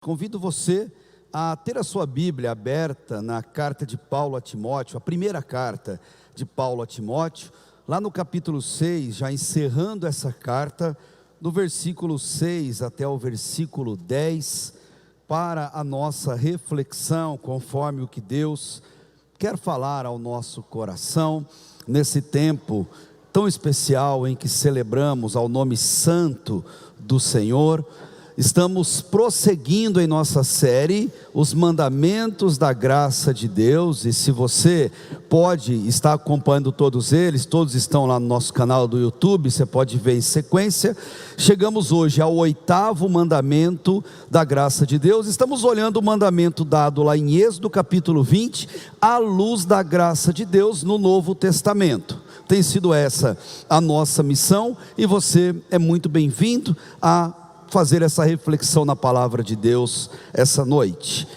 Convido você a ter a sua Bíblia aberta na carta de Paulo a Timóteo, a primeira carta de Paulo a Timóteo, lá no capítulo 6, já encerrando essa carta, do versículo 6 até o versículo 10, para a nossa reflexão, conforme o que Deus quer falar ao nosso coração, nesse tempo tão especial em que celebramos ao nome santo do Senhor. Estamos prosseguindo em nossa série, os mandamentos da graça de Deus, e se você pode estar acompanhando todos eles, todos estão lá no nosso canal do YouTube, você pode ver em sequência. Chegamos hoje ao 8º mandamento da graça de Deus. Estamos olhando o mandamento dado lá em Êxodo capítulo 20, à luz da graça de Deus no Novo Testamento. Tem sido essa a nossa missão, e você é muito bem-vindo a fazer essa reflexão na palavra de Deus essa noite.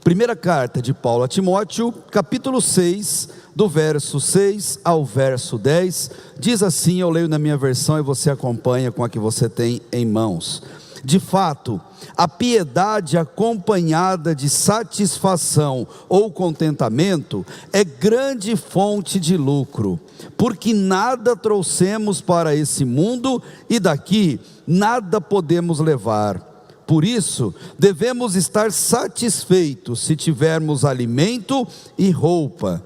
Primeira carta de Paulo a Timóteo, capítulo 6, do verso 6 ao verso 10, diz assim, eu leio na minha versão e você acompanha com a que você tem em mãos. De fato, a piedade acompanhada de satisfação ou contentamento é grande fonte de lucro, porque nada trouxemos para esse mundo e daqui nada podemos levar. Por isso, devemos estar satisfeitos se tivermos alimento e roupa.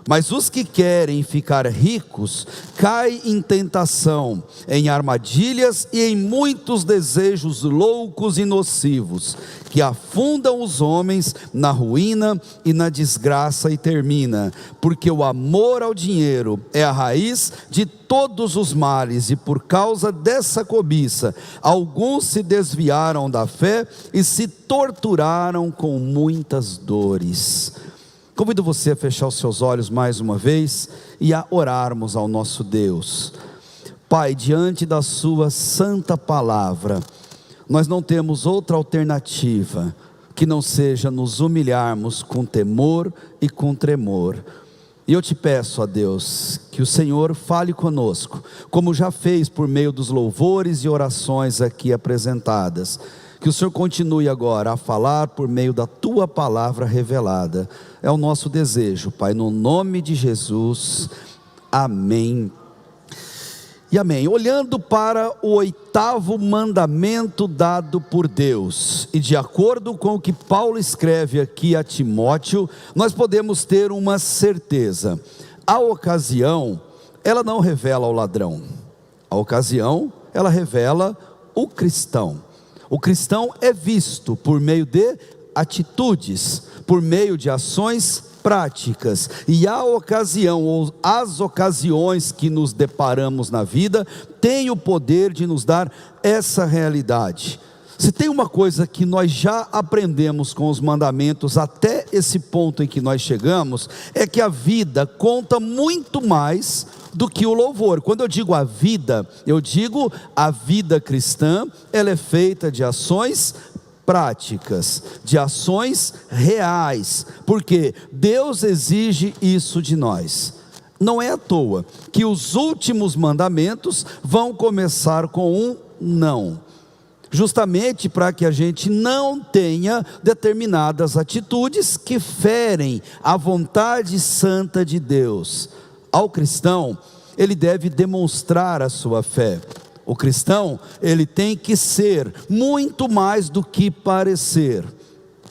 Mas os que querem ficar ricos caem em tentação, em armadilhas e em muitos desejos loucos e nocivos, que afundam os homens na ruína e na desgraça e termina, porque o amor ao dinheiro é a raiz de todos os males, e por causa dessa cobiça, alguns se desviaram da fé e se torturaram com muitas dores. Convido você a fechar os seus olhos mais uma vez e a orarmos ao nosso Deus. Pai, diante da sua santa palavra, nós não temos outra alternativa que não seja nos humilharmos com temor e com tremor. E eu te peço, ó Deus, que o Senhor fale conosco, como já fez por meio dos louvores e orações aqui apresentadas. Que o Senhor continue agora a falar por meio da Tua palavra revelada. É o nosso desejo, Pai, no nome de Jesus. Amém. E amém. Olhando para o 8º mandamento dado por Deus, e de acordo com o que Paulo escreve aqui a Timóteo, nós podemos ter uma certeza. A ocasião, ela não revela o ladrão. A ocasião, ela revela o cristão. O cristão é visto por meio de atitudes, por meio de ações práticas, e a ocasião ou as ocasiões que nos deparamos na vida têm o poder de nos dar essa realidade. Se tem uma coisa que nós já aprendemos com os mandamentos até esse ponto em que nós chegamos, é que a vida conta muito mais do que o louvor. Quando eu digo a vida, eu digo a vida cristã, ela é feita de ações práticas, de ações reais, porque Deus exige isso de nós. Não é à toa que os últimos mandamentos vão começar com um não, justamente para que a gente não tenha determinadas atitudes que ferem a vontade santa de Deus. Ao cristão, ele deve demonstrar a sua fé. O cristão, ele tem que ser muito mais do que parecer.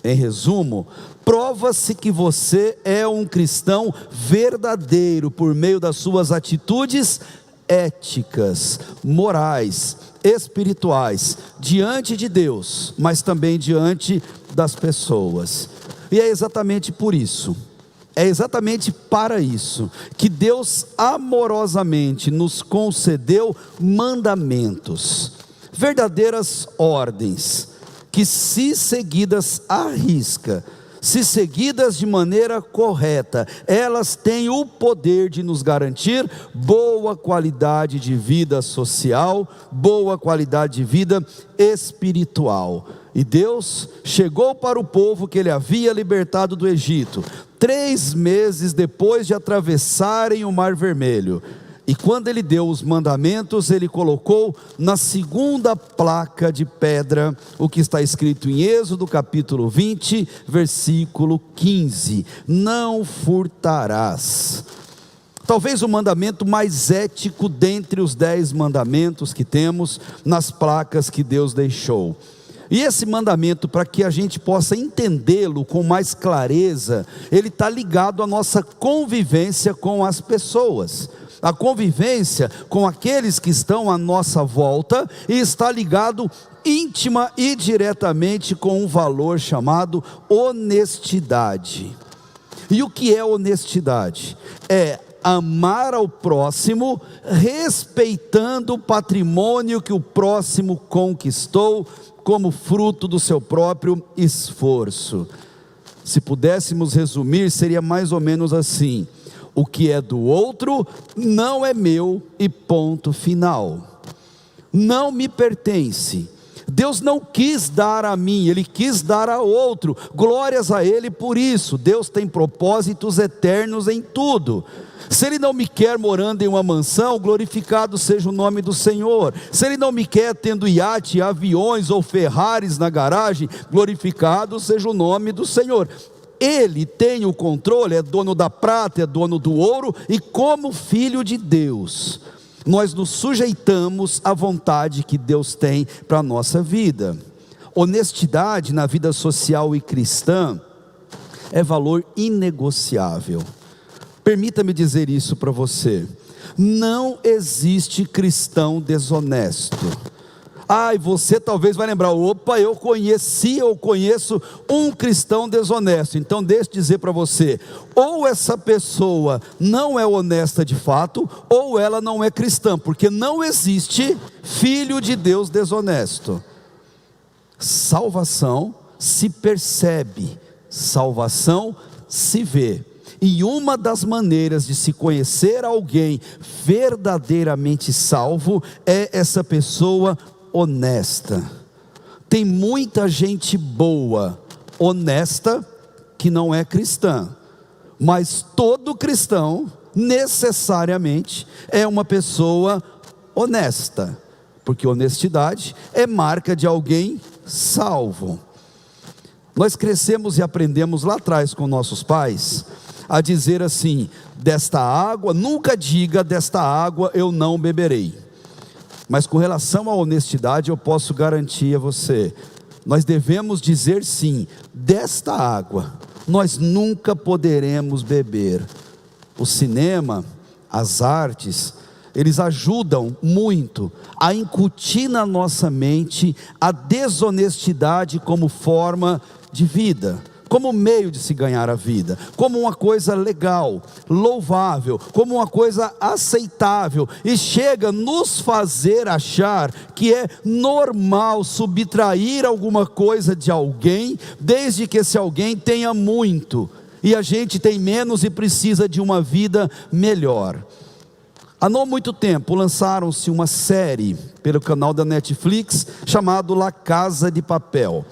Em resumo, prova-se que você é um cristão verdadeiro por meio das suas atitudes éticas, morais, espirituais, diante de Deus, mas também diante das pessoas. E é exatamente por isso, é exatamente para isso que Deus amorosamente nos concedeu mandamentos, verdadeiras ordens, que se seguidas à risca, se seguidas de maneira correta, elas têm o poder de nos garantir boa qualidade de vida social, boa qualidade de vida espiritual. E Deus chegou para o povo que Ele havia libertado do Egito, 3 meses depois de atravessarem o Mar Vermelho, E quando ele deu os mandamentos, ele colocou na segunda placa de pedra o que está escrito em Êxodo capítulo 20, versículo 15: não furtarás. Talvez o mandamento mais ético dentre os 10 mandamentos que temos nas placas que Deus deixou. E esse mandamento, para que a gente possa entendê-lo com mais clareza, ele está ligado à nossa convivência com as pessoas, a convivência com aqueles que estão à nossa volta, e está ligado íntima e diretamente com um valor chamado honestidade. E o que é honestidade? É amar ao próximo, respeitando o patrimônio que o próximo conquistou, como fruto do seu próprio esforço. Se pudéssemos resumir, seria mais ou menos assim: o que é do outro não é meu, e ponto final. Não me pertence. Deus não quis dar a mim, Ele quis dar a outro. Glórias a Ele por isso. Deus tem propósitos eternos em tudo. Se Ele não me quer morando em uma mansão, glorificado seja o nome do Senhor. Se Ele não me quer tendo iate, aviões ou Ferraris na garagem, glorificado seja o nome do Senhor. Ele tem o controle, é dono da prata, é dono do ouro, e como filho de Deus, nós nos sujeitamos à vontade que Deus tem para a nossa vida. Honestidade na vida social e cristã é valor inegociável. Permita-me dizer isso para você: não existe cristão desonesto. E você talvez vai lembrar: opa, eu conheço um cristão desonesto. Então deixa eu dizer para você: ou essa pessoa não é honesta de fato, ou ela não é cristã, porque não existe filho de Deus desonesto. Salvação se percebe, salvação se vê. E uma das maneiras de se conhecer alguém verdadeiramente salvo é essa pessoa honesta. Tem muita gente boa, honesta, que não é cristã, mas todo cristão necessariamente é uma pessoa honesta, porque honestidade é marca de alguém salvo. Nós crescemos e aprendemos lá atrás com nossos pais a dizer assim: desta água, nunca diga desta água eu não beberei. Mas com relação à honestidade, eu posso garantir a você, nós devemos dizer sim: desta água nós nunca poderemos beber. O cinema, as artes, eles ajudam muito a incutir na nossa mente a desonestidade como forma de vida, como meio de se ganhar a vida, como uma coisa legal, louvável, como uma coisa aceitável, e chega a nos fazer achar que é normal subtrair alguma coisa de alguém, desde que esse alguém tenha muito, e a gente tem menos e precisa de uma vida melhor. Há não muito tempo lançaram-se uma série pelo canal da Netflix chamado La Casa de Papel.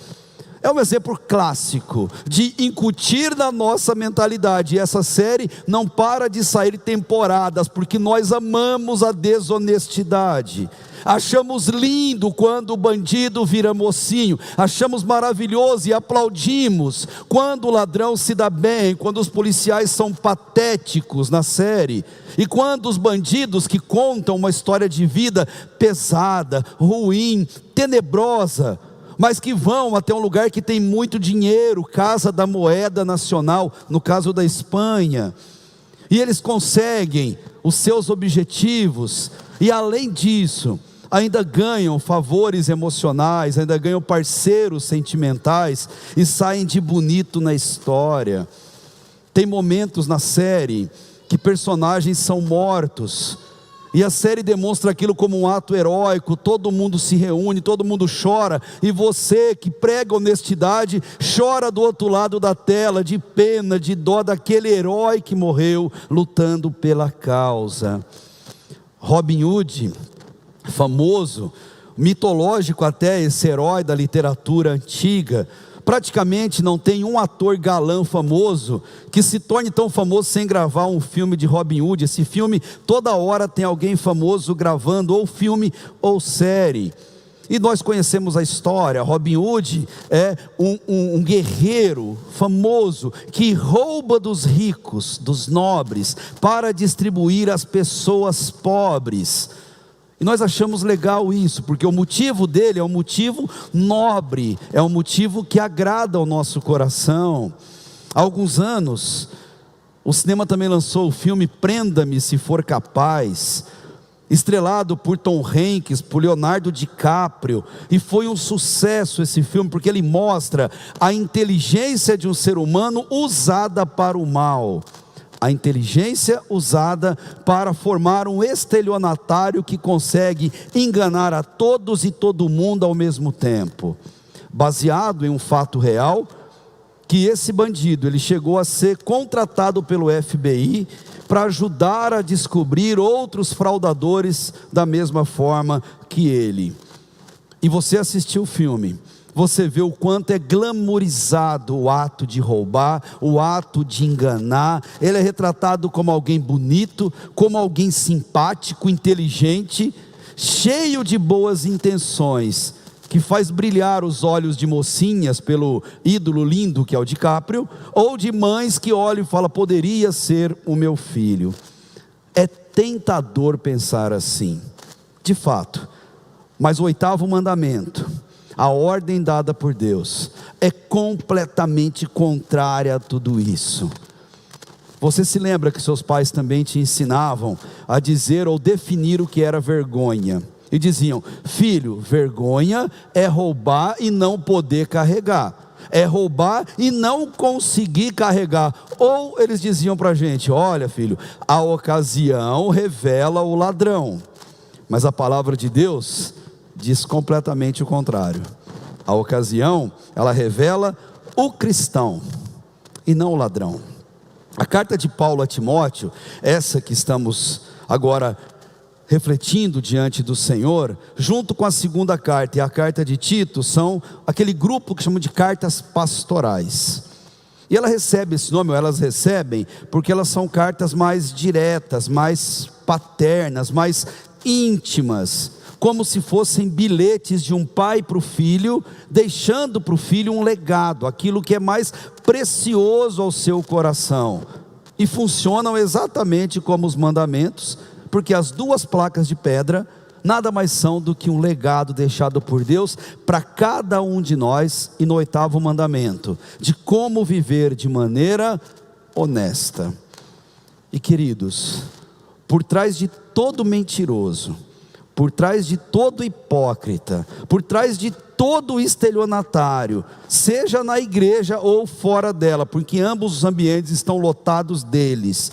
É um exemplo clássico de incutir na nossa mentalidade. E essa série não para de sair temporadas, porque nós amamos a desonestidade. Achamos lindo quando o bandido vira mocinho, achamos maravilhoso e aplaudimos quando o ladrão se dá bem, quando os policiais são patéticos na série, e quando os bandidos que contam uma história de vida pesada, ruim, tenebrosa, mas que vão até um lugar que tem muito dinheiro, Casa da Moeda Nacional, no caso da Espanha, e eles conseguem os seus objetivos, e além disso, ainda ganham favores emocionais, ainda ganham parceiros sentimentais, e saem de bonito na história. Tem momentos na série que personagens são mortos, e a série demonstra aquilo como um ato heróico, todo mundo se reúne, todo mundo chora, e você que prega honestidade, chora do outro lado da tela, de pena, de dó daquele herói que morreu, lutando pela causa. Robin Hood, famoso, mitológico até, esse herói da literatura antiga, Praticamente não tem um ator galã famoso que se torne tão famoso sem gravar um filme de Robin Hood. Esse filme, toda hora tem alguém famoso gravando ou filme ou série. E nós conhecemos a história. Robin Hood é um guerreiro famoso que rouba dos ricos, dos nobres, para distribuir às pessoas pobres. E nós achamos legal isso, porque o motivo dele é um motivo nobre, é um motivo que agrada ao nosso coração. Há alguns anos, o cinema também lançou o filme Prenda-me se for capaz, estrelado por Tom Hanks, por Leonardo DiCaprio, e foi um sucesso esse filme, porque ele mostra a inteligência de um ser humano usada para o mal. A inteligência usada para formar um estelionatário que consegue enganar a todos e todo mundo ao mesmo tempo. Baseado em um fato real, que esse bandido, ele chegou a ser contratado pelo FBI para ajudar a descobrir outros fraudadores da mesma forma que ele. E você assistiu o filme, você vê o quanto é glamourizado o ato de roubar, o ato de enganar. Ele é retratado como alguém bonito, como alguém simpático, inteligente, cheio de boas intenções, que faz brilhar os olhos de mocinhas pelo ídolo lindo que é o DiCaprio, ou de mães que olham e falam: poderia ser o meu filho. É tentador pensar assim, de fato, mas o 8º mandamento, a ordem dada por Deus, é completamente contrária a tudo isso. Você se lembra que seus pais também te ensinavam a dizer ou definir o que era vergonha? E diziam: filho, vergonha é roubar e não poder carregar, é roubar e não conseguir carregar. Ou eles diziam para a gente: olha filho, a ocasião revela o ladrão. Mas a palavra de Deus diz completamente o contrário. A ocasião, ela revela o cristão e não o ladrão. A carta de Paulo a Timóteo, essa que estamos agora refletindo diante do Senhor, junto com a 2ª carta e a carta de Tito, são aquele grupo que chamam de cartas pastorais. E ela recebe esse nome, ou elas recebem, porque elas são cartas mais diretas, mais paternas, mais íntimas, como se fossem bilhetes de um pai para o filho, deixando para o filho um legado, aquilo que é mais precioso ao seu coração. E funcionam exatamente como os mandamentos, porque as 2 placas de pedra nada mais são do que um legado deixado por Deus para cada um de nós, e no 8º mandamento, de como viver de maneira honesta. E queridos, por trás de todo mentiroso, por trás de todo hipócrita, por trás de todo estelionatário, seja na igreja ou fora dela, porque ambos os ambientes estão lotados deles,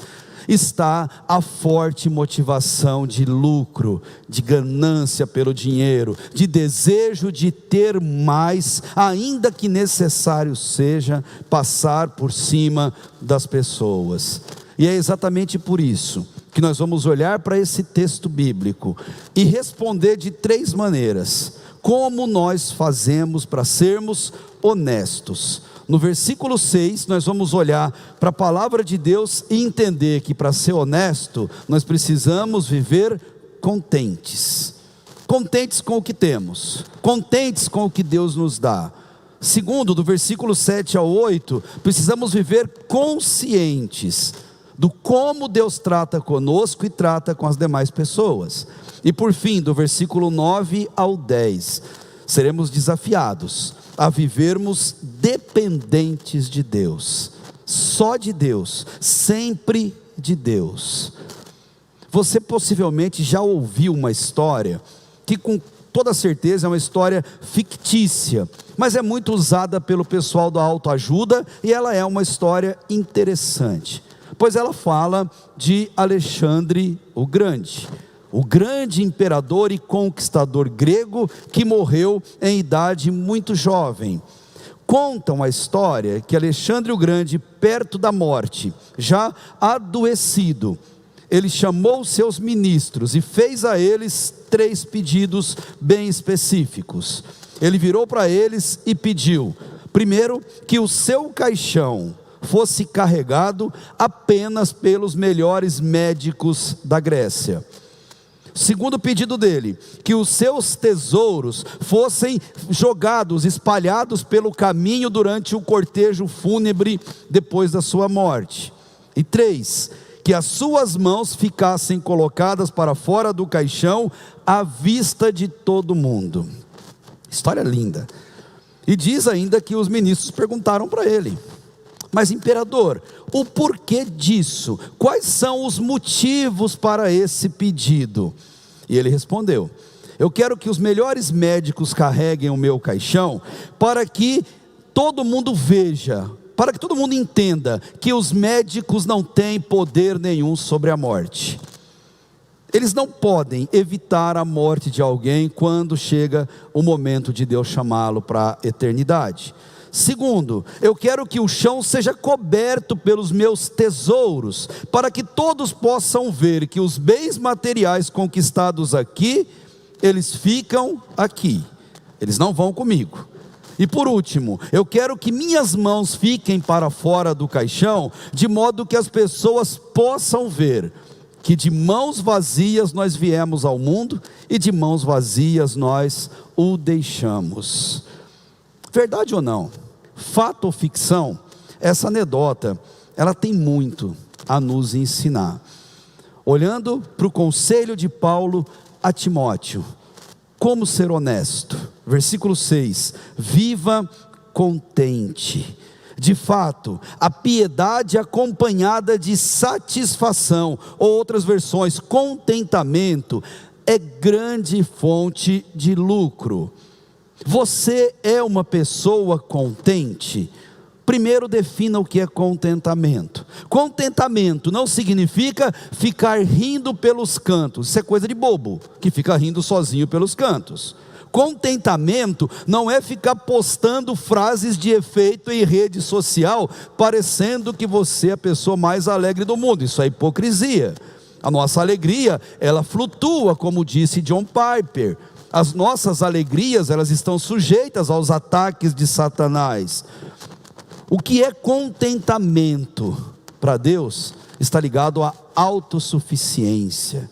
está a forte motivação de lucro, de ganância pelo dinheiro, de desejo de ter mais, ainda que necessário seja passar por cima das pessoas. E é exatamente por isso que nós vamos olhar para esse texto bíblico e responder de 3 maneiras: como nós fazemos para sermos honestos. No versículo 6, nós vamos olhar para a palavra de Deus e entender que para ser honesto, nós precisamos viver contentes. Contentes com o que temos, contentes com o que Deus nos dá. Segundo, do versículo 7 ao 8, precisamos viver conscientes do como Deus trata conosco e trata com as demais pessoas. E por fim, do versículo 9 ao 10, seremos desafiados a vivermos dependentes de Deus, só de Deus, sempre de Deus. Você possivelmente já ouviu uma história, que com toda certeza é uma história fictícia, mas é muito usada pelo pessoal da autoajuda, e ela é uma história interessante, pois ela fala de Alexandre o grande imperador e conquistador grego, que morreu em idade muito jovem. Contam a história que Alexandre o Grande, perto da morte, já adoecido, ele chamou seus ministros e fez a eles 3 pedidos bem específicos. Ele virou para eles e pediu: Primeiro, que o seu caixão fosse carregado apenas pelos melhores médicos da Grécia. Segundo pedido dele, que os seus tesouros fossem jogados, espalhados pelo caminho durante o cortejo fúnebre depois da sua morte. E 3, que as suas mãos ficassem colocadas para fora do caixão à vista de todo mundo. História linda. E diz ainda que os ministros perguntaram para ele: mas imperador, o porquê disso? Quais são os motivos para esse pedido? E ele respondeu: eu quero que os melhores médicos carreguem o meu caixão, para que todo mundo veja, para que todo mundo entenda que os médicos não têm poder nenhum sobre a morte. Eles não podem evitar a morte de alguém quando chega o momento de Deus chamá-lo para a eternidade. Segundo, eu quero que o chão seja coberto pelos meus tesouros, para que todos possam ver que os bens materiais conquistados aqui, eles ficam aqui, eles não vão comigo. E por último, eu quero que minhas mãos fiquem para fora do caixão, de modo que as pessoas possam ver que de mãos vazias nós viemos ao mundo, e de mãos vazias nós o deixamos. Verdade ou não? Fato ou ficção? Essa anedota, ela tem muito a nos ensinar. Olhando para o conselho de Paulo a Timóteo, como ser honesto. Versículo 6, viva contente. De fato, a piedade acompanhada de satisfação, ou outras versões, contentamento, é grande fonte de lucro. Você é uma pessoa contente? Primeiro defina o que é contentamento. Contentamento não significa ficar rindo pelos cantos. Isso é coisa de bobo, que fica rindo sozinho pelos cantos. Contentamento não é ficar postando frases de efeito em rede social, parecendo que você é a pessoa mais alegre do mundo. Isso é hipocrisia. A nossa alegria, ela flutua, como disse John Piper. As nossas alegrias, elas estão sujeitas aos ataques de Satanás. O que é contentamento para Deus está ligado à autossuficiência.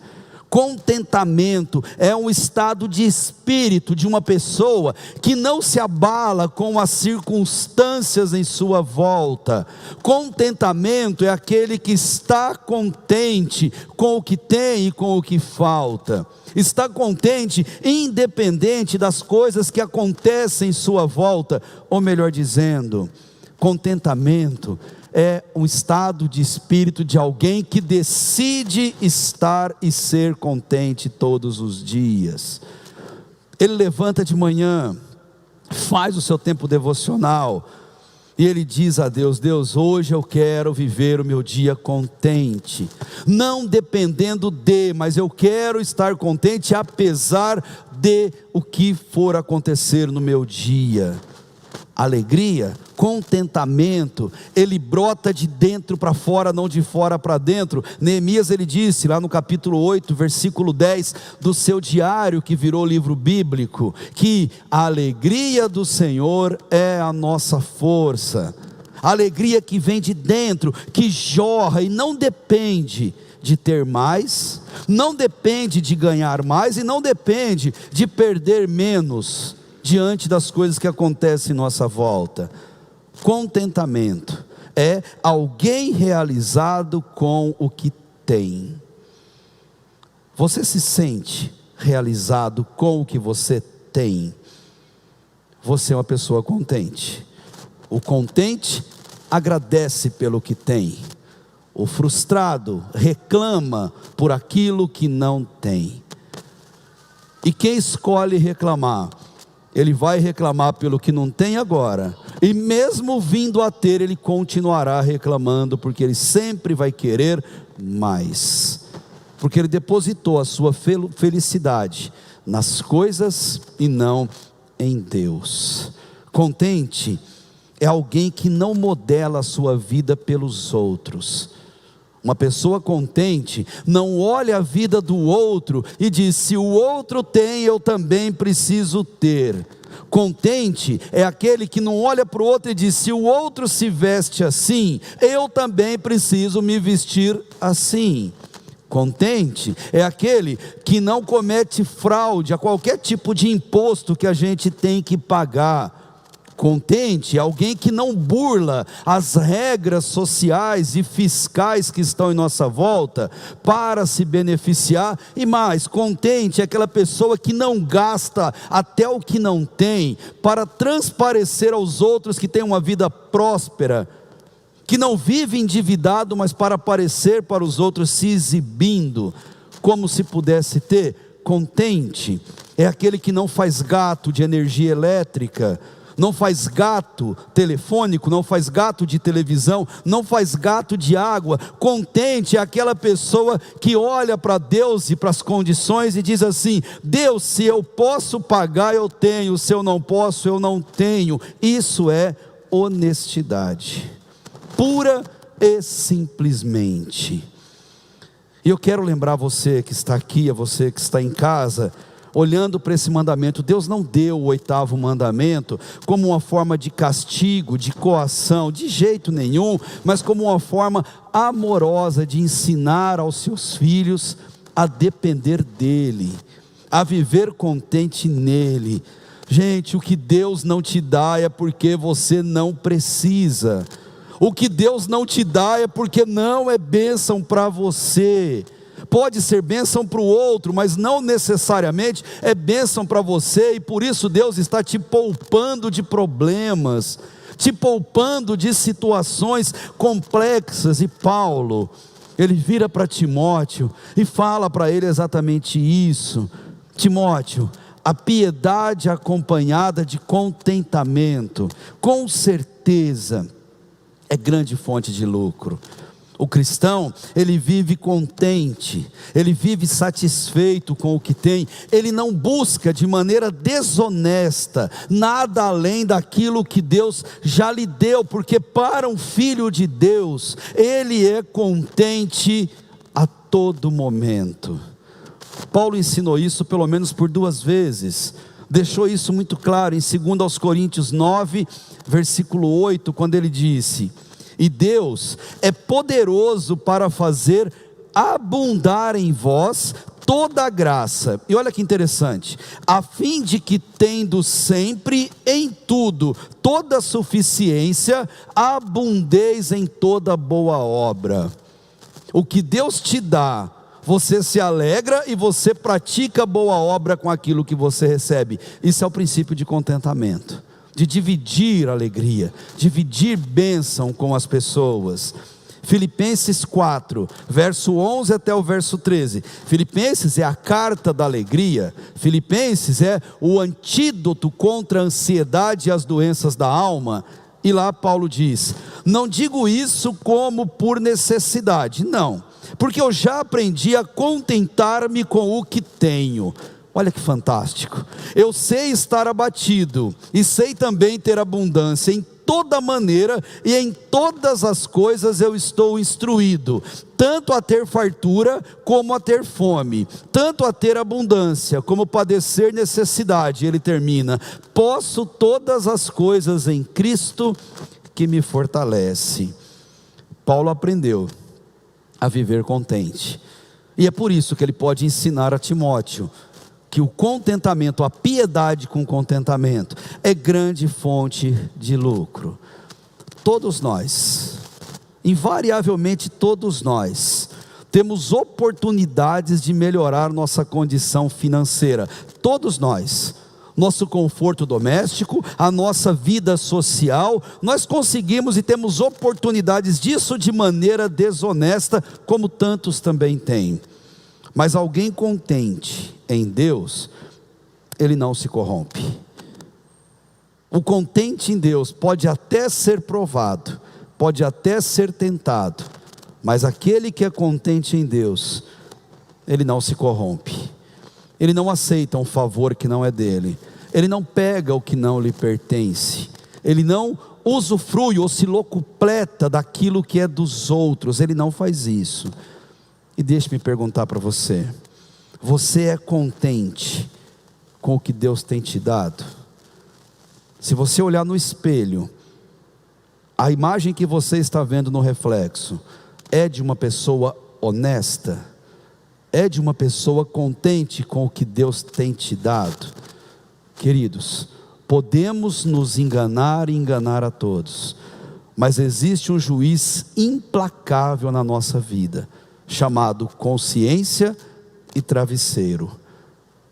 Contentamento é um estado de espírito de uma pessoa que não se abala com as circunstâncias em sua volta. Contentamento é aquele que está contente com o que tem e com o que falta. Está contente independente das coisas que acontecem em sua volta, ou melhor dizendo, contentamento é um estado de espírito de alguém que decide estar e ser contente todos os dias. Ele levanta de manhã, faz o seu tempo devocional, e ele diz a Deus: Deus, hoje eu quero viver o meu dia contente, não dependendo de, mas eu quero estar contente apesar de o que for acontecer no meu dia. Alegria, contentamento, ele brota de dentro para fora, não de fora para dentro. Neemias, ele disse lá no capítulo 8, versículo 10 do seu diário, que virou livro bíblico, que a alegria do Senhor é a nossa força. A alegria que vem de dentro, que jorra e não depende de ter mais, não depende de ganhar mais e não depende de perder menos diante das coisas que acontecem em nossa volta. Contentamento é alguém realizado com o que tem. Você se sente realizado com o que você tem? Você é uma pessoa contente. O contente agradece pelo que tem. O frustrado reclama por aquilo que não tem. E quem escolhe reclamar, ele vai reclamar pelo que não tem agora, e mesmo vindo a ter, ele continuará reclamando, porque ele sempre vai querer mais, porque ele depositou a sua felicidade nas coisas e não em Deus. Contente é alguém que não modela a sua vida pelos outros. Uma pessoa contente não olha a vida do outro e diz: se o outro tem, eu também preciso ter. Contente é aquele que não olha para o outro e diz: se o outro se veste assim, eu também preciso me vestir assim. Contente é aquele que não comete fraude a qualquer tipo de imposto que a gente tem que pagar. Contente é alguém que não burla as regras sociais e fiscais que estão em nossa volta para se beneficiar. E mais, contente é aquela pessoa que não gasta até o que não tem para transparecer aos outros que tem uma vida próspera, que não vive endividado, mas para aparecer para os outros se exibindo como se pudesse ter. Contente é aquele que não faz gato de energia elétrica, não faz gato telefônico, não faz gato de televisão, não faz gato de água. Contente é aquela pessoa que olha para Deus e para as condições e diz assim: Deus, se eu posso pagar, eu tenho, se eu não posso, eu não tenho. Isso é honestidade, pura e simplesmente. E eu quero lembrar você que está aqui, a você que está em casa, olhando para esse mandamento. Deus não deu o 8º mandamento como uma forma de castigo, de coação, de jeito nenhum, mas como uma forma amorosa de ensinar aos seus filhos a depender dEle, a viver contente nele. Gente, o que Deus não te dá é porque você não precisa. O que Deus não te dá é porque não é bênção para você. Pode ser bênção para o outro, mas não necessariamente é bênção para você. E por isso Deus está te poupando de problemas, te poupando de situações complexas. E Paulo, ele vira para Timóteo e fala para ele exatamente isso: Timóteo, a piedade acompanhada de contentamento, com certeza, é grande fonte de lucro. O cristão, ele vive contente, ele vive satisfeito com o que tem, ele não busca de maneira desonesta nada além daquilo que Deus já lhe deu, porque para um filho de Deus, ele é contente a todo momento. Paulo ensinou isso pelo menos por 2 vezes, deixou isso muito claro em 2 Coríntios 9, versículo 8, quando ele disse: e Deus é poderoso para fazer abundar em vós toda a graça. E olha que interessante: a fim de que, tendo sempre em tudo toda suficiência, abundeis em toda boa obra. O que Deus te dá, você se alegra e você pratica boa obra com aquilo que você recebe. Isso é o princípio de contentamento, de dividir alegria, dividir bênção com as pessoas. Filipenses 4, verso 11 até o verso 13. Filipenses é a carta da alegria. Filipenses é o antídoto contra a ansiedade e as doenças da alma. E lá Paulo diz: não digo isso como por necessidade, não, porque eu já aprendi a contentar-me com o que tenho. Olha que fantástico: eu sei estar abatido e sei também ter abundância. Em toda maneira e em todas as coisas eu estou instruído, tanto a ter fartura como a ter fome, tanto a ter abundância como padecer necessidade. Ele termina: posso todas as coisas em Cristo que me fortalece. Paulo aprendeu a viver contente, e é por isso que ele pode ensinar a Timóteo que o contentamento, a piedade com contentamento, é grande fonte de lucro. Todos nós, invariavelmente todos nós, temos oportunidades de melhorar nossa condição financeira. Todos nós, nosso conforto doméstico, a nossa vida social, nós conseguimos e temos oportunidades disso de maneira desonesta, como tantos também têm. Mas alguém contente em Deus, ele não se corrompe. O contente em Deus pode até ser provado, pode até ser tentado, mas aquele que é contente em Deus, ele não se corrompe. Ele não aceita um favor que não é dele, ele não pega o que não lhe pertence, ele não usufrui ou se locupleta daquilo que é dos outros, ele não faz isso. E deixe-me perguntar para você: você é contente com o que Deus tem te dado? Se você olhar no espelho, a imagem que você está vendo no reflexo é de uma pessoa honesta? É de uma pessoa contente com o que Deus tem te dado? Queridos, podemos nos enganar e enganar a todos, mas existe um juiz implacável na nossa vida, chamado consciência e travesseiro.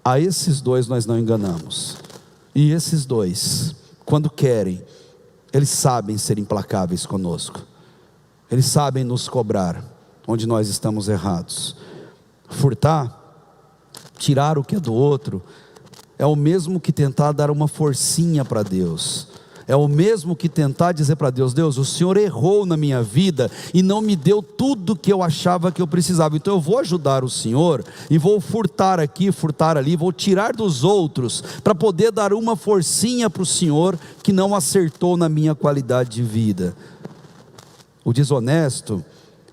A esses dois nós não enganamos. E esses dois, quando querem, eles sabem ser implacáveis conosco. Eles sabem nos cobrar onde nós estamos errados. Furtar, tirar o que é do outro, é o mesmo que tentar dar uma forcinha para Deus. É o mesmo que tentar dizer para Deus: Deus, o Senhor errou na minha vida e não me deu tudo que eu achava que eu precisava, então eu vou ajudar o Senhor e vou furtar aqui, furtar ali, vou tirar dos outros para poder dar uma forcinha para o Senhor que não acertou na minha qualidade de vida. O desonesto,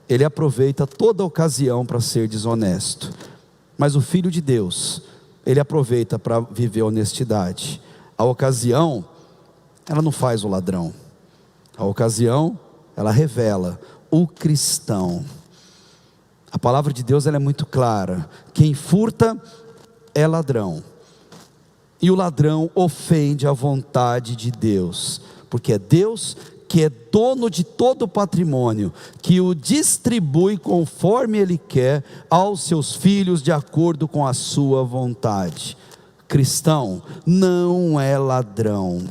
ele aproveita toda ocasião para ser desonesto, mas o Filho de Deus, ele aproveita para viver honestidade. A ocasião, ela não faz o ladrão. A ocasião, ela revela o cristão. A palavra de Deus, ela é muito clara: quem furta é ladrão, e o ladrão ofende a vontade de Deus, porque é Deus que é dono de todo o patrimônio, que o distribui conforme Ele quer aos seus filhos, de acordo com a sua vontade. Cristão não é ladrão.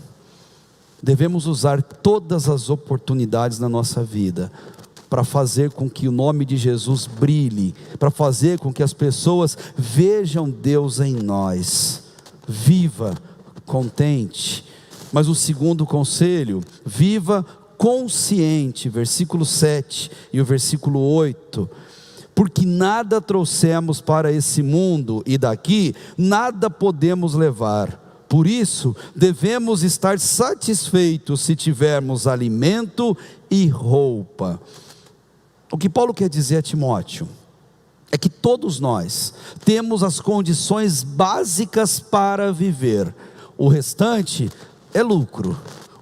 Devemos usar todas as oportunidades na nossa vida para fazer com que o nome de Jesus brilhe, para fazer com que as pessoas vejam Deus em nós. Viva contente. Mas o segundo conselho: viva consciente, versículo 7 e o versículo 8. Porque nada trouxemos para esse mundo, e daqui nada podemos levar. Por isso, devemos estar satisfeitos se tivermos alimento e roupa. O que Paulo quer dizer a Timóteo é que todos nós temos as condições básicas para viver. O restante é lucro.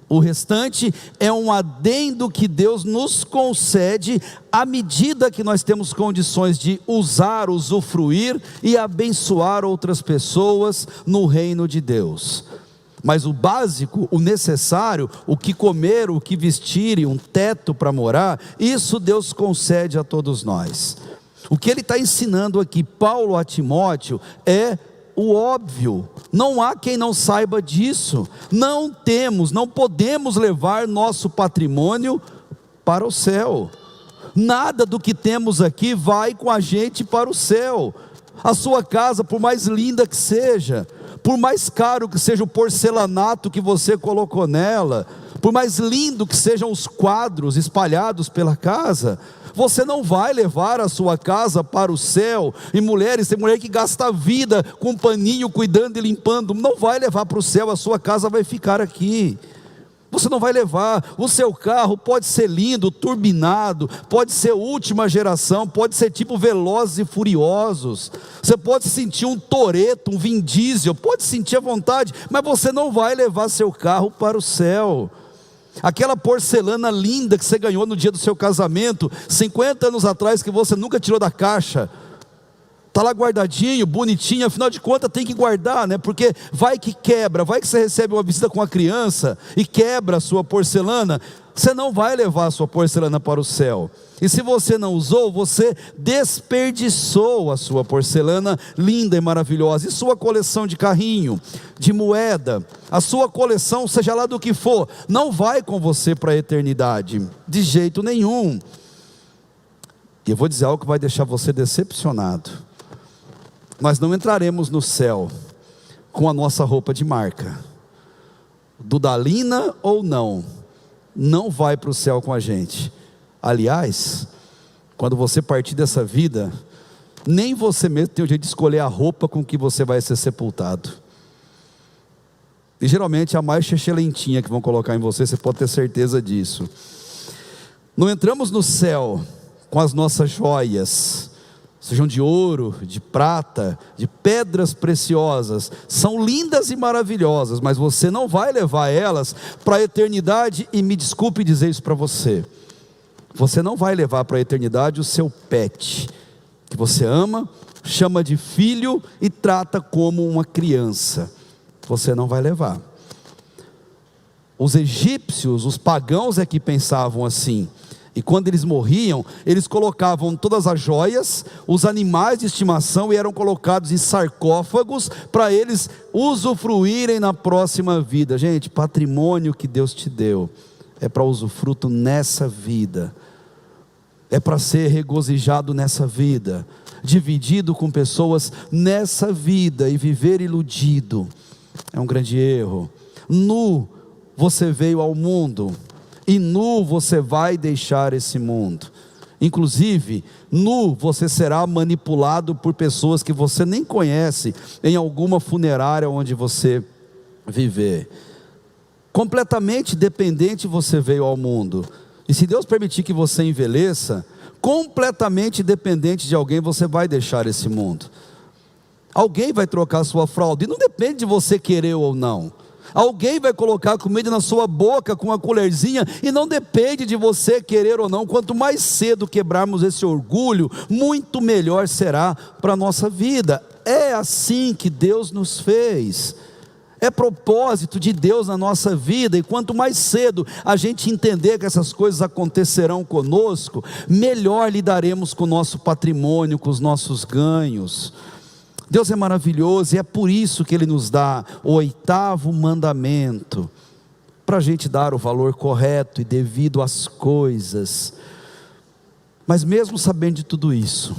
O restante é um adendo que Deus nos concede à medida que nós temos condições de usar, usufruir e abençoar outras pessoas no reino de Deus. Mas o básico, o necessário, o que comer, o que vestir e um teto para morar, isso Deus concede a todos nós. O que ele está ensinando aqui, Paulo a Timóteo, é o óbvio. Não há quem não saiba disso. Não podemos levar nosso patrimônio para o céu. Nada do que temos aqui vai com a gente para o céu. A sua casa, por mais linda que seja, por mais caro que seja o porcelanato que você colocou nela, por mais lindo que sejam os quadros espalhados pela casa, você não vai levar a sua casa para o céu. E mulheres, tem mulher que gasta a vida com um paninho, cuidando e limpando, não vai levar para o céu. A sua casa vai ficar aqui. Você não vai levar. O seu carro pode ser lindo, turbinado, pode ser última geração, pode ser tipo Velozes e Furiosos, você pode sentir um Toretto, um Vin Diesel, pode sentir à vontade, mas você não vai levar seu carro para o céu. Aquela porcelana linda que você ganhou no dia do seu casamento, 50 anos atrás, que você nunca tirou da caixa, está lá guardadinho, bonitinho, afinal de contas tem que guardar, né? Porque vai que quebra, vai que você recebe uma visita com a criança e quebra a sua porcelana, você não vai levar a sua porcelana para o céu. E se você não usou, você desperdiçou a sua porcelana linda e maravilhosa. E sua coleção de carrinho, de moeda, a sua coleção, seja lá do que for, não vai com você para a eternidade, de jeito nenhum. E eu vou dizer algo que vai deixar você decepcionado: nós não entraremos no céu com a nossa roupa de marca. Dudalina ou não vai para o céu com a gente. Aliás, quando você partir dessa vida, nem você mesmo tem o jeito de escolher a roupa com que você vai ser sepultado. E geralmente a mais excelentinha que vão colocar em você, você pode ter certeza disso. Não entramos no céu com as nossas joias, sejam de ouro, de prata, de pedras preciosas, são lindas e maravilhosas, mas você não vai levar elas para a eternidade. E me desculpe dizer isso para você, você não vai levar para a eternidade o seu pet, que você ama, chama de filho e trata como uma criança. Você não vai levar. Os egípcios, os pagãos é que pensavam assim. E quando eles morriam, eles colocavam todas as joias, os animais de estimação, e eram colocados em sarcófagos para eles usufruírem na próxima vida. Gente, patrimônio que Deus te deu é para usufruto nessa vida, é para ser regozijado nessa vida, dividido com pessoas nessa vida, e viver iludido é um grande erro. Nu você veio ao mundo, e nu você vai deixar esse mundo. Inclusive, nu você será manipulado por pessoas que você nem conhece em alguma funerária onde você viver. Completamente dependente você veio ao mundo. E se Deus permitir que você envelheça, completamente dependente de alguém você vai deixar esse mundo. Alguém vai trocar sua fralda, e não depende de você querer ou não. Alguém vai colocar comida na sua boca com uma colherzinha, e não depende de você querer ou não. Quanto mais cedo quebrarmos esse orgulho, muito melhor será para a nossa vida. É assim que Deus nos fez. É propósito de Deus na nossa vida, e quanto mais cedo a gente entender que essas coisas acontecerão conosco, melhor lidaremos com o nosso patrimônio, com os nossos ganhos. Deus é maravilhoso, e é por isso que Ele nos dá o 8º mandamento, para a gente dar o valor correto e devido às coisas. Mas mesmo sabendo de tudo isso,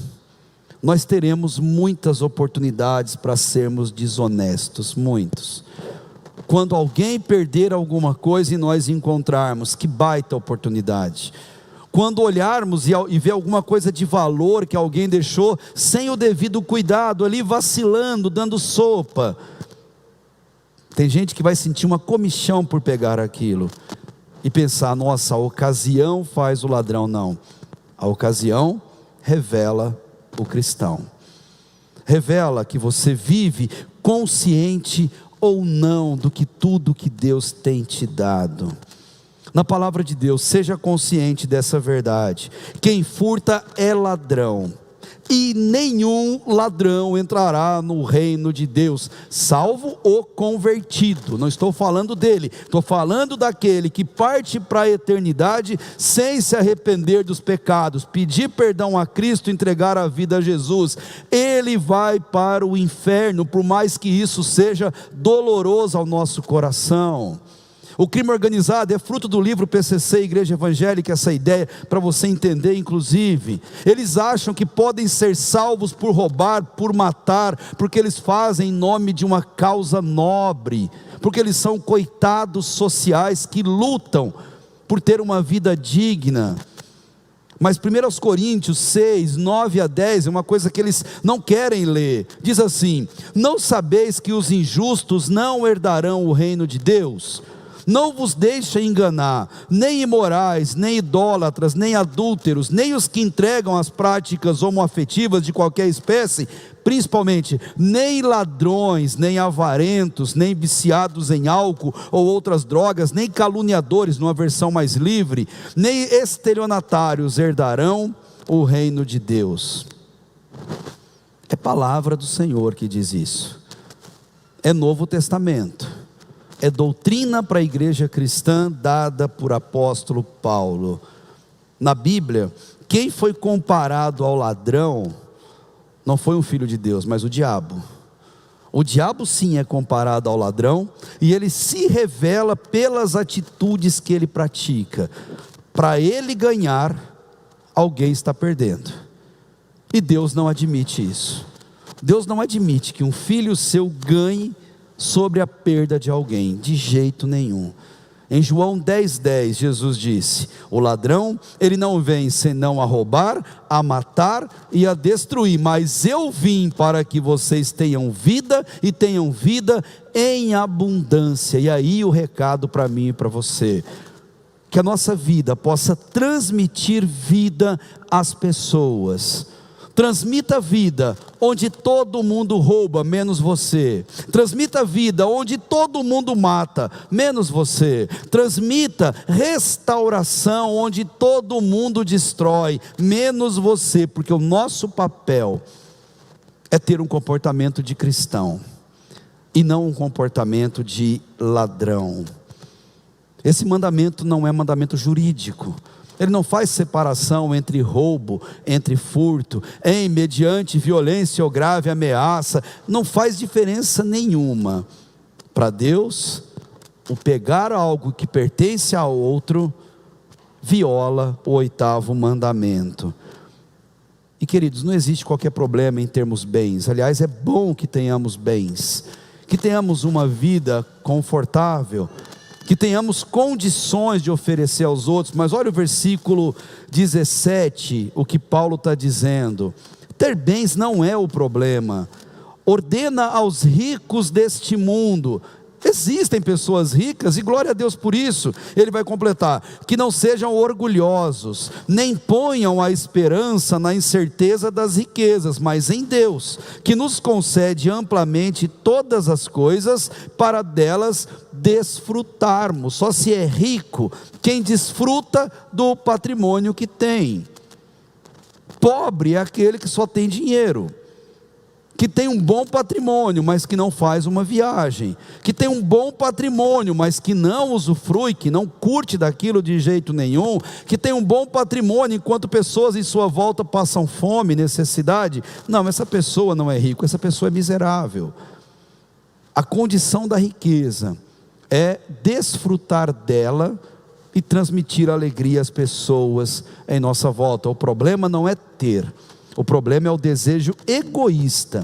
nós teremos muitas oportunidades para sermos desonestos, muitos. Quando alguém perder alguma coisa e nós encontrarmos, que baita oportunidade. Quando olharmos e ver alguma coisa de valor que alguém deixou sem o devido cuidado, ali vacilando, dando sopa. Tem gente que vai sentir uma comichão por pegar aquilo e pensar: nossa, a ocasião faz o ladrão. Não, a ocasião revela o cristão. Revela que você vive consciente ou não do que tudo que Deus tem te dado. Na palavra de Deus, seja consciente dessa verdade: quem furta é ladrão, e nenhum ladrão entrará no reino de Deus, salvo o convertido. Não estou falando dele, estou falando daquele que parte para a eternidade sem se arrepender dos pecados, pedir perdão a Cristo, entregar a vida a Jesus. Ele vai para o inferno, por mais que isso seja doloroso ao nosso coração. O crime organizado é fruto do livro PCC, Igreja Evangélica, essa ideia, para você entender inclusive. Eles acham que podem ser salvos por roubar, por matar, porque eles fazem em nome de uma causa nobre, porque eles são coitados sociais que lutam por ter uma vida digna. Mas 1 Coríntios 6, 9-10, é uma coisa que eles não querem ler. Diz assim: não sabeis que os injustos não herdarão o reino de Deus? Não vos deixem enganar, nem imorais, nem idólatras, nem adúlteros, nem os que entregam as práticas homoafetivas de qualquer espécie, principalmente, nem ladrões, nem avarentos, nem viciados em álcool ou outras drogas, nem caluniadores, numa versão mais livre, nem estelionatários herdarão o reino de Deus. É palavra do Senhor que diz isso. É Novo Testamento. É doutrina para a igreja cristã dada por apóstolo Paulo. Na Bíblia, quem foi comparado ao ladrão não foi um filho de Deus, mas o diabo. O diabo sim é comparado ao ladrão, e ele se revela pelas atitudes que ele pratica. Para ele ganhar, alguém está perdendo, e Deus não admite isso. Deus não admite que um filho seu ganhe sobre a perda de alguém, de jeito nenhum. Em João 10:10, Jesus disse: o ladrão, ele não vem senão a roubar, a matar e a destruir, mas eu vim para que vocês tenham vida, e tenham vida em abundância. E aí o recado para mim e para você: que a nossa vida possa transmitir vida às pessoas, Transmita vida onde todo mundo rouba, menos você. Transmita vida onde todo mundo mata, menos você. Transmita restauração onde todo mundo destrói, menos você, porque o nosso papel é ter um comportamento de cristão e não um comportamento de ladrão. Esse mandamento não é mandamento jurídico. Ele não faz separação entre roubo, entre furto, mediante violência ou grave ameaça. Não faz diferença nenhuma. Para Deus, o pegar algo que pertence a outro viola o 8º mandamento. E queridos, não existe qualquer problema em termos bens. Aliás, é bom que tenhamos bens, que tenhamos uma vida confortável, que tenhamos condições de oferecer aos outros. Mas olha o versículo 17, o que Paulo está dizendo: ter bens não é o problema. Ordena aos ricos deste mundo. Existem pessoas ricas e glória a Deus por isso. Ele vai completar: que não sejam orgulhosos, nem ponham a esperança na incerteza das riquezas, mas em Deus, que nos concede amplamente todas as coisas para delas desfrutarmos. Só se é rico quem desfruta do patrimônio que tem. Pobre é aquele que só tem dinheiro, que tem um bom patrimônio, mas que não faz uma viagem, que tem um bom patrimônio, mas que não usufrui, que não curte daquilo de jeito nenhum, que tem um bom patrimônio, enquanto pessoas em sua volta passam fome, necessidade. Não, essa pessoa não é rico, essa pessoa é miserável. A condição da riqueza é desfrutar dela e transmitir alegria às pessoas em nossa volta. O problema não é ter, o problema é o desejo egoísta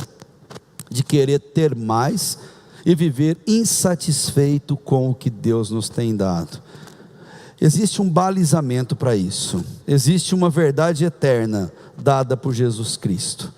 de querer ter mais e viver insatisfeito com o que Deus nos tem dado. Existe um balizamento para isso. Existe uma verdade eterna dada por Jesus Cristo,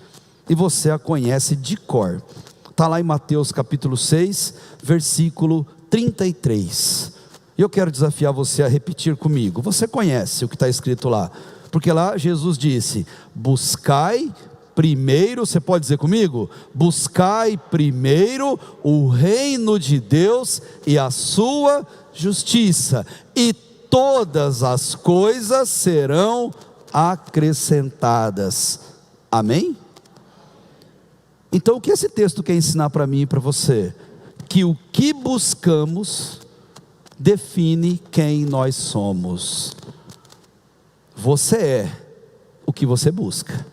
e você a conhece de cor. Está lá em Mateus capítulo 6, versículo 33. E eu quero desafiar você a repetir comigo. Você conhece o que está escrito lá, porque lá Jesus disse: buscai primeiro, você pode dizer comigo? Buscai primeiro o reino de Deus e a sua justiça, e todas as coisas serão acrescentadas. Amém? Então o que esse texto quer ensinar para mim e para você? Que o que buscamos define quem nós somos. Você é o que você busca.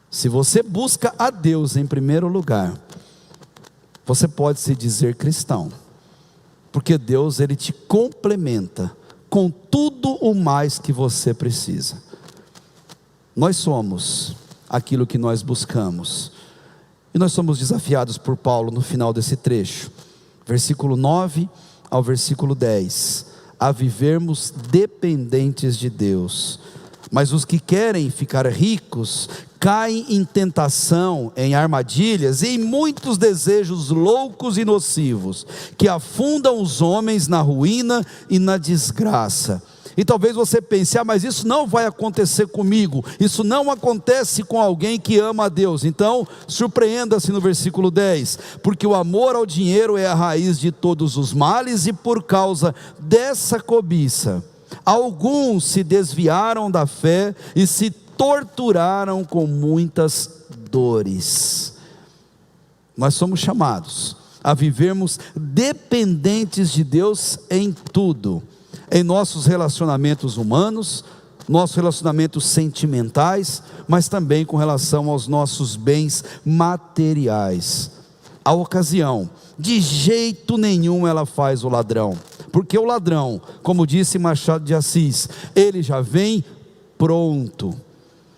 Se você busca a Deus em primeiro lugar, você pode se dizer cristão, porque Deus, Ele te complementa com tudo o mais que você precisa. Nós somos aquilo que nós buscamos, e nós somos desafiados por Paulo no final desse trecho, versículo 9 ao versículo 10, a vivermos dependentes de Deus. Mas os que querem ficar ricos caem em tentação, em armadilhas e em muitos desejos loucos e nocivos, que afundam os homens na ruína e na desgraça. E talvez você pense: mas isso não vai acontecer comigo, isso não acontece com alguém que ama a Deus. Então, surpreenda-se no versículo 10, porque o amor ao dinheiro é a raiz de todos os males, e por causa dessa cobiça, alguns se desviaram da fé e se torturaram com muitas dores. Nós somos chamados a vivermos dependentes de Deus em tudo, em nossos relacionamentos humanos, nossos relacionamentos sentimentais, mas também com relação aos nossos bens materiais. A ocasião, de jeito nenhum ela faz o ladrão, porque o ladrão, como disse Machado de Assis, ele já vem pronto.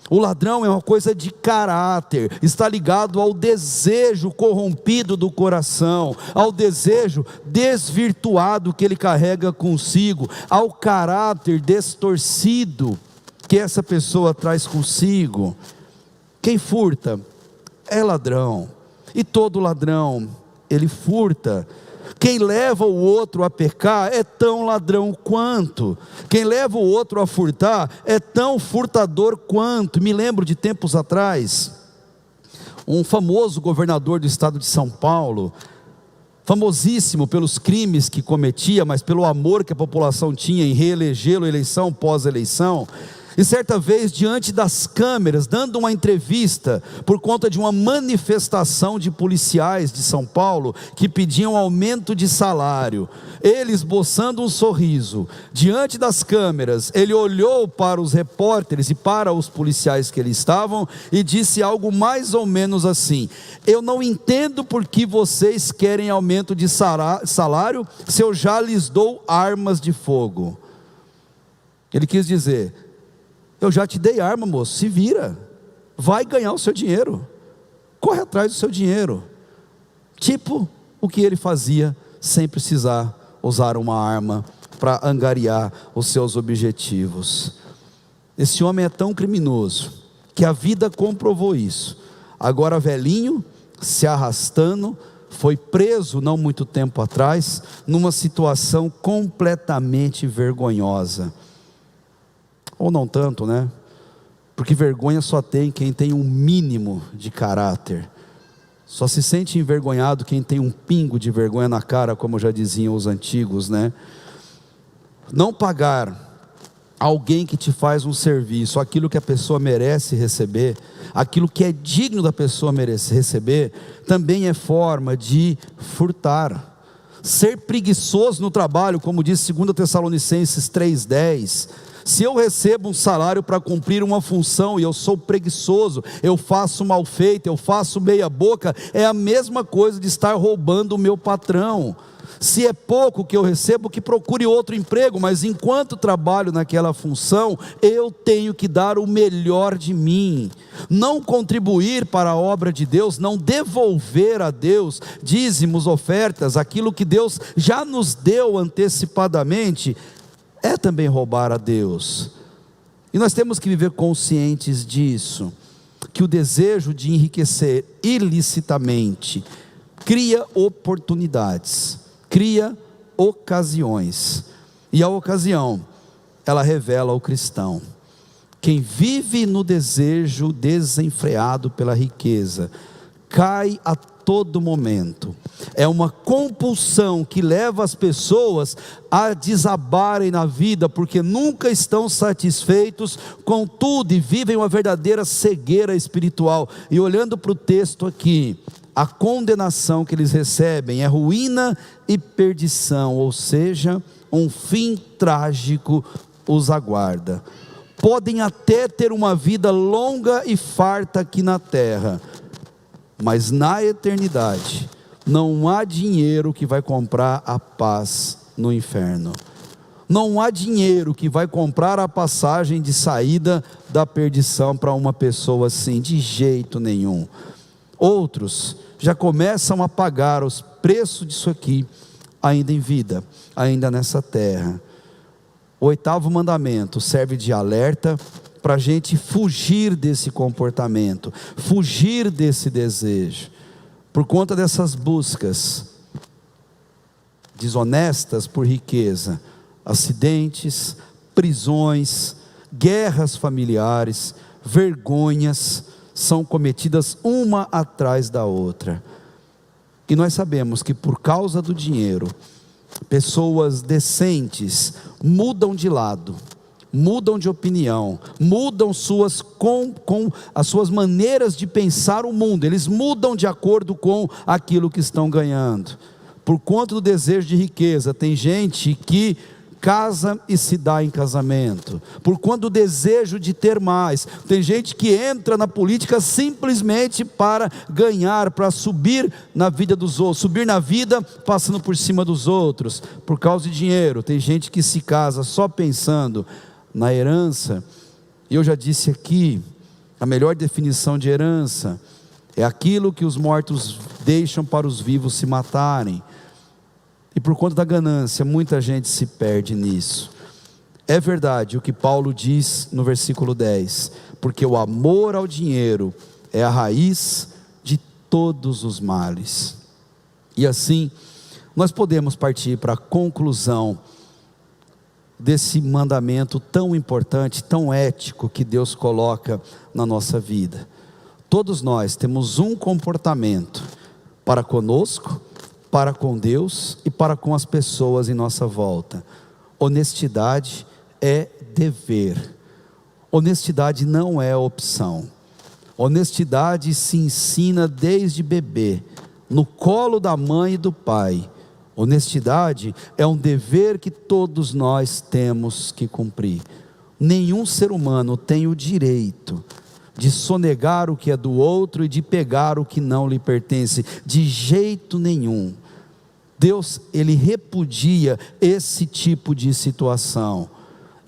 O ladrão é uma coisa de caráter, está ligado ao desejo corrompido do coração, ao desejo desvirtuado que ele carrega consigo, ao caráter distorcido que essa pessoa traz consigo. Quem furta é ladrão, e todo ladrão, ele furta. Quem leva o outro a pecar é tão ladrão quanto. Quem leva o outro a furtar é tão furtador quanto. Me lembro de tempos atrás, um famoso governador do estado de São Paulo, famosíssimo pelos crimes que cometia, mas pelo amor que a população tinha em reelegê-lo eleição pós eleição. E certa vez, diante das câmeras, dando uma entrevista, por conta de uma manifestação de policiais de São Paulo, que pediam aumento de salário, ele esboçando um sorriso, diante das câmeras, ele olhou para os repórteres e para os policiais que ali estavam, e disse algo mais ou menos assim: eu não entendo por que vocês querem aumento de salário, se eu já lhes dou armas de fogo. Ele quis dizer: eu já te dei arma, moço, se vira, vai ganhar o seu dinheiro, corre atrás do seu dinheiro. Tipo o que ele fazia, sem precisar usar uma arma para angariar os seus objetivos. Esse homem é tão criminoso, que a vida comprovou isso. Agora velhinho, se arrastando, foi preso não muito tempo atrás, numa situação completamente vergonhosa. Ou não tanto, né? Porque vergonha só tem quem tem um mínimo de caráter. Só se sente envergonhado quem tem um pingo de vergonha na cara, como já diziam os antigos, né? Não pagar alguém que te faz um serviço, aquilo que a pessoa merece receber, aquilo que é digno da pessoa merecer receber, também é forma de furtar. Ser preguiçoso no trabalho, como diz 2 Tessalonicenses 3,10, se eu recebo um salário para cumprir uma função e eu sou preguiçoso, eu faço mal feito, eu faço meia boca, é a mesma coisa de estar roubando o meu patrão. Se é pouco que eu recebo, que procure outro emprego, mas enquanto trabalho naquela função, eu tenho que dar o melhor de mim. Não contribuir para a obra de Deus, não devolver a Deus dízimos, ofertas, aquilo que Deus já nos deu antecipadamente, é também roubar a Deus. E nós temos que viver conscientes disso, que o desejo de enriquecer ilicitamente cria oportunidades, cria ocasiões, e a ocasião, ela revela o cristão. Quem vive no desejo desenfreado pela riqueza, cai a todo momento. É uma compulsão que leva as pessoas a desabarem na vida, porque nunca estão satisfeitos com tudo e vivem uma verdadeira cegueira espiritual. E olhando para o texto aqui, a condenação que eles recebem é ruína e perdição, ou seja, um fim trágico os aguarda. Podem até ter uma vida longa e farta aqui na terra, mas na eternidade não há dinheiro que vai comprar a paz no inferno. Não há dinheiro que vai comprar a passagem de saída da perdição para uma pessoa assim, de jeito nenhum. Outros já começam a pagar os preços disso aqui, ainda em vida, ainda nessa terra. O 8º mandamento serve de alerta para a gente fugir desse comportamento, fugir desse desejo, por conta dessas buscas desonestas por riqueza, acidentes, prisões, guerras familiares, vergonhas, são cometidas uma atrás da outra. E nós sabemos que por causa do dinheiro, pessoas decentes mudam de lado, mudam de opinião, mudam as suas maneiras de pensar o mundo, eles mudam de acordo com aquilo que estão ganhando. Por conta do desejo de riqueza, tem gente que casa e se dá em casamento, por conta do desejo de ter mais. Tem gente que entra na política simplesmente para ganhar, para subir na vida dos outros, subir na vida passando por cima dos outros, por causa de dinheiro. Tem gente que se casa só pensando na herança. E eu já disse aqui, a melhor definição de herança é aquilo que os mortos deixam para os vivos se matarem. E por conta da ganância, muita gente se perde nisso. É verdade o que Paulo diz no versículo 10, porque o amor ao dinheiro é a raiz de todos os males. E assim, nós podemos partir para a conclusão desse mandamento tão importante, tão ético que Deus coloca na nossa vida. Todos nós temos um comportamento para conosco, para com Deus e para com as pessoas em nossa volta. Honestidade é dever. Honestidade não é opção. Honestidade se ensina desde bebê, no colo da mãe e do pai. Honestidade é um dever que todos nós temos que cumprir. Nenhum ser humano tem o direito de sonegar o que é do outro e de pegar o que não lhe pertence, de jeito nenhum. Deus, Ele repudia esse tipo de situação.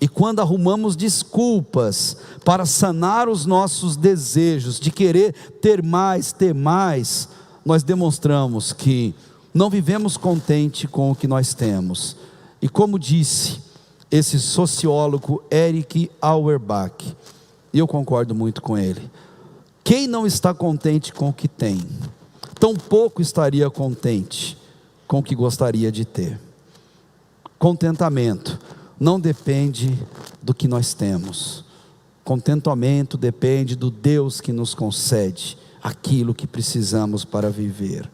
E quando arrumamos desculpas para sanar os nossos desejos de querer ter mais, nós demonstramos que não vivemos contente com o que nós temos. E como disse esse sociólogo Eric Auerbach, e eu concordo muito com ele: quem não está contente com o que tem, tampouco estaria contente com o que gostaria de ter. Contentamento não depende do que nós temos. Contentamento depende do Deus que nos concede aquilo que precisamos para viver.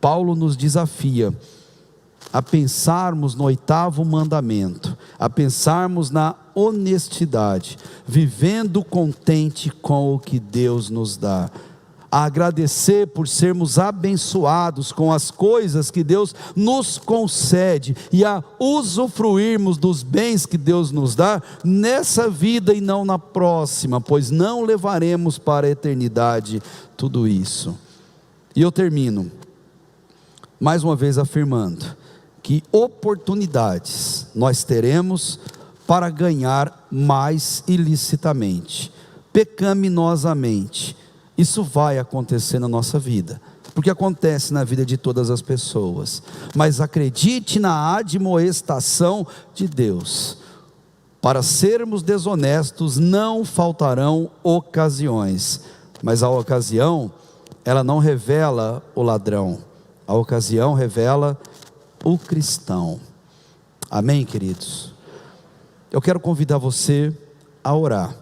Paulo nos desafia a pensarmos no 8º mandamento, a pensarmos na honestidade, vivendo contente com o que Deus nos dá, a agradecer por sermos abençoados com as coisas que Deus nos concede e a usufruirmos dos bens que Deus nos dá nessa vida e não na próxima, pois não levaremos para a eternidade tudo isso. E eu termino mais uma vez afirmando que oportunidades nós teremos para ganhar mais ilicitamente, pecaminosamente. Isso vai acontecer na nossa vida, porque acontece na vida de todas as pessoas. Mas acredite na admoestação de Deus: para sermos desonestos não faltarão ocasiões, mas a ocasião, ela não revela o ladrão, a ocasião revela o cristão. Amém, queridos? Eu quero convidar você a orar,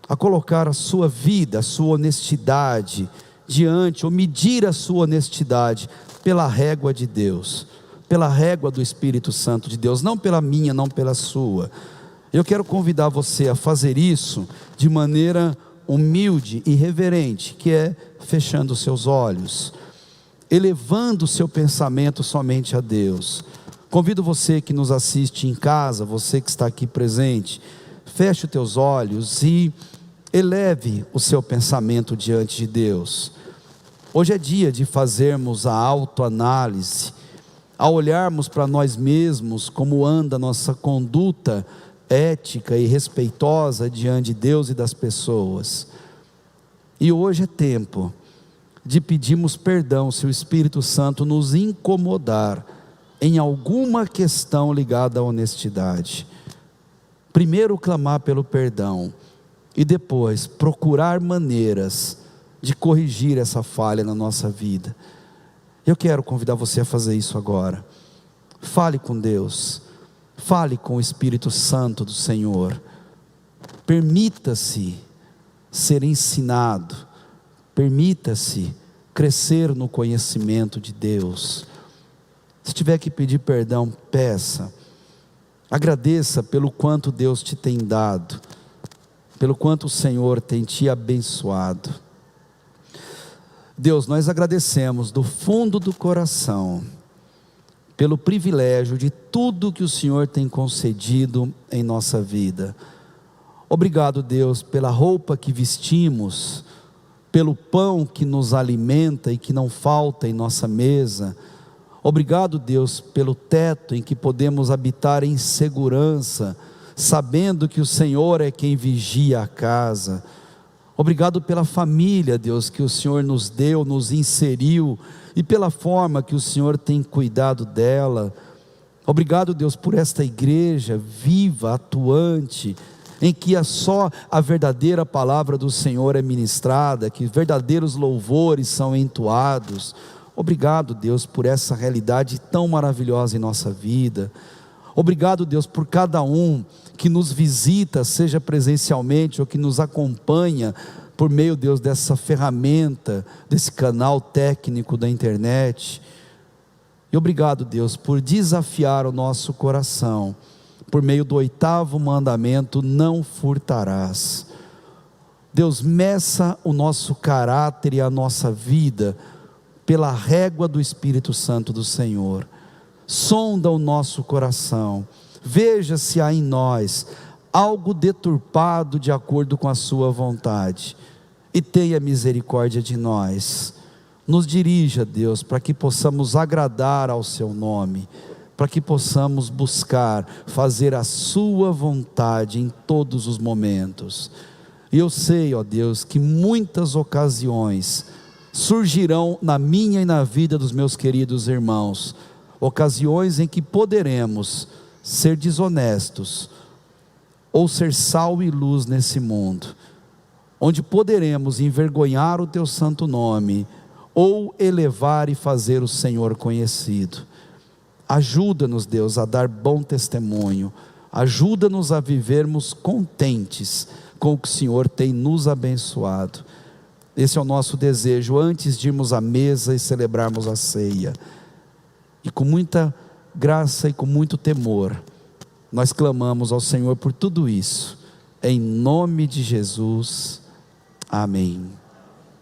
a colocar a sua vida, a sua honestidade diante, ou medir a sua honestidade pela régua de Deus, pela régua do Espírito Santo de Deus, não pela minha, não pela sua. Eu quero convidar você a fazer isso de maneira humilde e reverente, que é fechando os seus olhos, elevando o seu pensamento somente a Deus. Convido você que nos assiste em casa, você que está aqui presente, feche os teus olhos e eleve o seu pensamento diante de Deus. Hoje é dia de fazermos a autoanálise, a olharmos para nós mesmos, como anda a nossa conduta ética e respeitosa diante de Deus e das pessoas. E hoje é tempo de pedirmos perdão se o Espírito Santo nos incomodar em alguma questão ligada à honestidade. Primeiro clamar pelo perdão e depois procurar maneiras de corrigir essa falha na nossa vida. Eu quero convidar você a fazer isso agora. Fale com Deus, fale com o Espírito Santo do Senhor, permita-se ser ensinado, permita-se crescer no conhecimento de Deus. Se tiver que pedir perdão, peça. Agradeça pelo quanto Deus te tem dado, pelo quanto o Senhor tem te abençoado. Deus, nós agradecemos do fundo do coração pelo privilégio de tudo que o Senhor tem concedido em nossa vida. Obrigado, Deus, pela roupa que vestimos, pelo pão que nos alimenta e que não falta em nossa mesa. Obrigado, Deus, pelo teto em que podemos habitar em segurança, sabendo que o Senhor é quem vigia a casa. Obrigado pela família, Deus, que o Senhor nos deu, nos inseriu, e pela forma que o Senhor tem cuidado dela. Obrigado, Deus, por esta igreja viva, atuante, em que só a verdadeira palavra do Senhor é ministrada, que verdadeiros louvores são entoados. Obrigado, Deus, por essa realidade tão maravilhosa em nossa vida. Obrigado, Deus, por cada um que nos visita, seja presencialmente ou que nos acompanha por meio, Deus, dessa ferramenta, desse canal técnico da internet. E obrigado, Deus, por desafiar o nosso coração, por meio do 8º mandamento: não furtarás. Deus, meça o nosso caráter e a nossa vida pela régua do Espírito Santo do Senhor. Sonda o nosso coração, veja se há em nós algo deturpado de acordo com a sua vontade, e tenha misericórdia de nós. Nos dirija, Deus, para que possamos agradar ao seu nome, para que possamos buscar fazer a sua vontade em todos os momentos. E eu sei, ó Deus, que muitas ocasiões surgirão na minha e na vida dos meus queridos irmãos, ocasiões em que poderemos ser desonestos, ou ser sal e luz nesse mundo, onde poderemos envergonhar o teu santo nome, ou elevar e fazer o Senhor conhecido. Ajuda-nos, Deus, a dar bom testemunho, ajuda-nos a vivermos contentes com o que o Senhor tem nos abençoado. Esse é o nosso desejo antes de irmos à mesa e celebrarmos a ceia. E com muita graça e com muito temor, nós clamamos ao Senhor por tudo isso, em nome de Jesus, amém.